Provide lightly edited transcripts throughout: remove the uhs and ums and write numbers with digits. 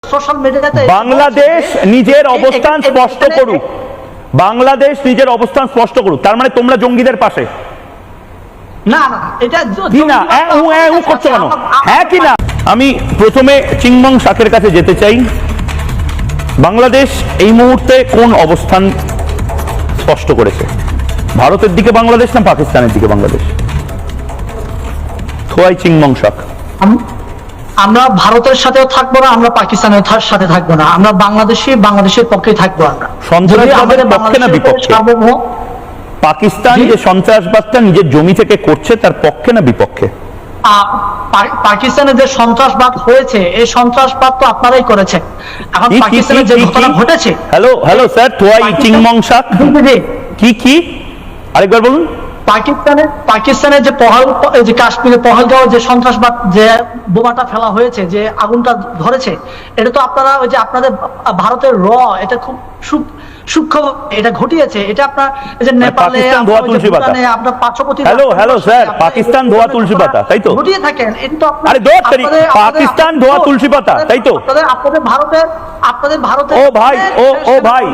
Social মিডিয়াতে বাংলাদেশ নিজের অবস্থান স্পষ্ট করুক, বাংলাদেশ নিজের অবস্থান স্পষ্ট করুক। তার মানে তোমরা জঙ্গিদের পাশে? না না, এটা কি না করছো কেন? হ্যাঁ কি না? আমি প্রথমে চিংমং শাকের কাছে যেতে চাই। বাংলাদেশ এই মুহূর্তে কোন অবস্থান স্পষ্ট করেছে? ভারতের দিকে বাংলাদেশ না পাকিস্তানের দিকে বাংলাদেশ? থোয়াই চিংমং শাক। আমরা ভারতের সাথেও থাকবো না, আমরা পাকিস্তানের সাথে থাকবো না, আমরা বাংলাদেশের পক্ষে থাকবো। আমরা সন্ত্রাসবাদের পক্ষে না বিপক্ষে? পাকিস্তান যে সন্ত্রাসবাদটা নিজের জমি থেকে করছে তার পক্ষে না বিপক্ষে? পাকিস্তানে যে সন্ত্রাসবাদ হয়েছে এই সন্ত্রাসবাদ তো আপনারাই করেছেন। এখন পাকিস্তানে যে ঘটনা ঘটেছে। হ্যালো স্যার, থোয়াই চিংমং শাক কি আরেকবার বলুন। পাকিস্তানের যে কাশ্মীরে পহলগাঁও যে সন্ত্রাসবাদ যে বোমাটা ফেলা হয়েছে, যে আগুনটা ধরেছে, এটা তো আপনারা ওই যে আপনাদের ভারতের এটা খুব সূক্ষ্ম এটা ঘটিয়েছে। এটা আপনার যে নেপালে আপনার পার্শ্ববর্তী হ্যালো স্যার, পাকিস্তান ধোয়া তুলসী পাতা, তাই তো? ঘটিয়ে থাকেন। এটা আরে পাকিস্তান ধোয়া তুলসী পাতা, তাই তো? আপনাদের ভারতের ও ভাই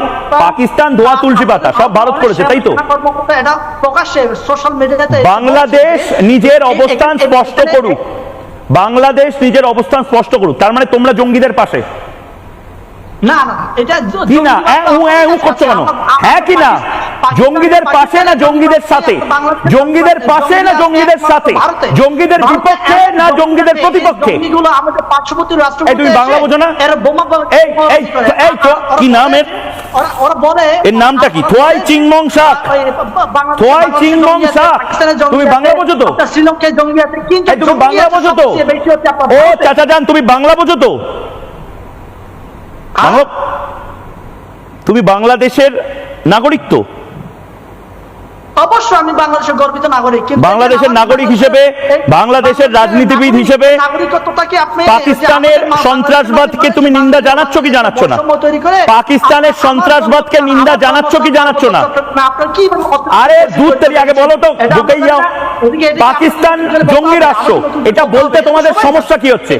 পাকিস্তান ধোয়া তুলসী পাতা সব ভারত করেছে, তাই তো? এটা প্রকাশ্যে সোশ্যাল মিডিয়াতে বাংলাদেশ নিজের অবস্থান স্পষ্ট করুক, বাংলাদেশ নিজের অবস্থান স্পষ্ট করুক। তার মানে তোমরা জঙ্গিদের পাশে? না না, এটা কি না করছো কেন? হ্যাঁ কি না? জঙ্গিদের পাশে না জঙ্গিদের সাথে? জঙ্গিদের পাশে না জঙ্গিদের সাথে? জঙ্গিদের বিপক্ষে না জঙ্গিদের প্রতিপক্ষে? আমাদের পার্শ্ববর্তী রাষ্ট্র। তুমি বাংলা বোঝো না? কি নাম এর? ওরা বলে এর নামটা কি? থোয়াই চিংমং শাক। থোয়াই চিংমং শাক। তুমি বাংলা বোঝো তো? শ্রীলঙ্কায় জঙ্গি আছে, কিন্তু তুমি বাংলা বোঝো তো? ও চাচা যান, তুমি বাংলা বোঝো তো? তুমি বাংলাদেশের নাগরিক তো? অবশ্যই আমি বাংলাদেশের গর্বিত নাগরিক। বাংলাদেশের নাগরিক হিসেবে, বাংলাদেশের রাজনীতিবিদ হিসেবে পাকিস্তানের সন্ত্রাসবাদকে তুমি নিন্দা জানাচ্ছ কি জানাচ্ছ না? পাকিস্তানের সন্ত্রাসবাদকে নিন্দা জানাচ্ছ কি জানাচ্ছ না? আরে দূর থেকে আগে বলো তো, ঢুকেই যাও। পাকিস্তান জঙ্গি রাষ্ট্র এটা বলতে তোমাদের সমস্যা কি হচ্ছে?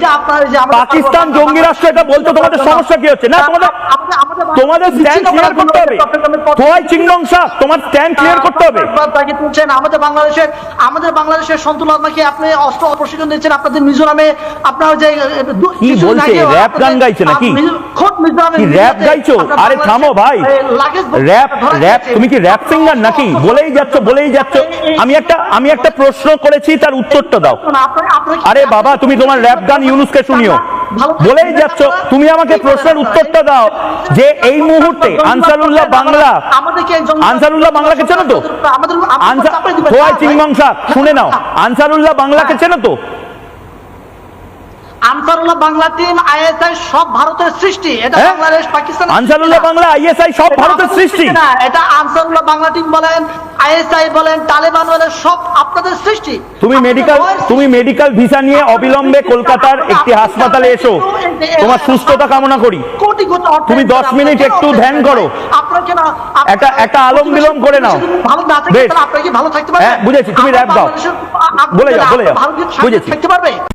পাকিস্তান জঙ্গি রাষ্ট্র এটা বলতে তোমাদের সমস্যা কি হচ্ছে? না তোমাদের স্ট্যান্ড ক্লিয়ার করতে হবে। থোয়াই চিংমং শাক, তোমার স্ট্যান্ড ক্লিয়ার করতে হবে। আমাদের বাংলাদেশের সন্তুলন নাকি আপনি অস্ত্র প্রশিক্ষণ দিচ্ছেন আপনাদের মিজোরামে। আপনার যে কি বলছে, র্যাপ গান গাইছে নাকি? র্যাপ গাইছো? আরে থামো ভাই, র্যাপ তুমি কি র্যাপ সিঙ্গার নাকি? বলেই যাচ্ছ। আমি একটা প্রশ্ন করেছি, তার উত্তরটা দাও। আরে বাবা, তুমি তোমার র্যাপ গান ইউনুসকে শুনিও, বলেই যাচ্ছ। তুমি আমাকে প্রশ্নের উত্তরটা দাও যে এই মুহূর্তে আনসারুল্লাহ বাংলাকে চেনো তো? থোয়াই চিংমং শাক শুনে নাও, আনসারুল্লাহ বাংলাকে চেনো তো? আনসারুল্লাহ বাংলা টিম, আইএসআই সব ভারতের সৃষ্টি। এটা বাংলাদেশ পাকিস্তান। আনসারুল্লাহ বাংলা, আইএসআই সব ভারতের সৃষ্টি না, এটা আনসারুল্লাহ বাংলা টিম বলেন, আইএসআই বলেন, তালেবান বলেন, সব আপনাদের সৃষ্টি। তুমি মেডিকেল ভিসা নিয়ে অবিলম্বে কলকাতার একটি হাসপাতালে এসো, তোমার সুস্থতা কামনা করি। তুমি 10 মিনিট একটু ধ্যান করো, একটা আলম বিলম করে নাও। আপনারা কি ভালো থাকতে পারবেন? বুঝেছি, তুমি র্যাপ গাও, বলে যাও, বুঝেছি। থাকতে পারবে।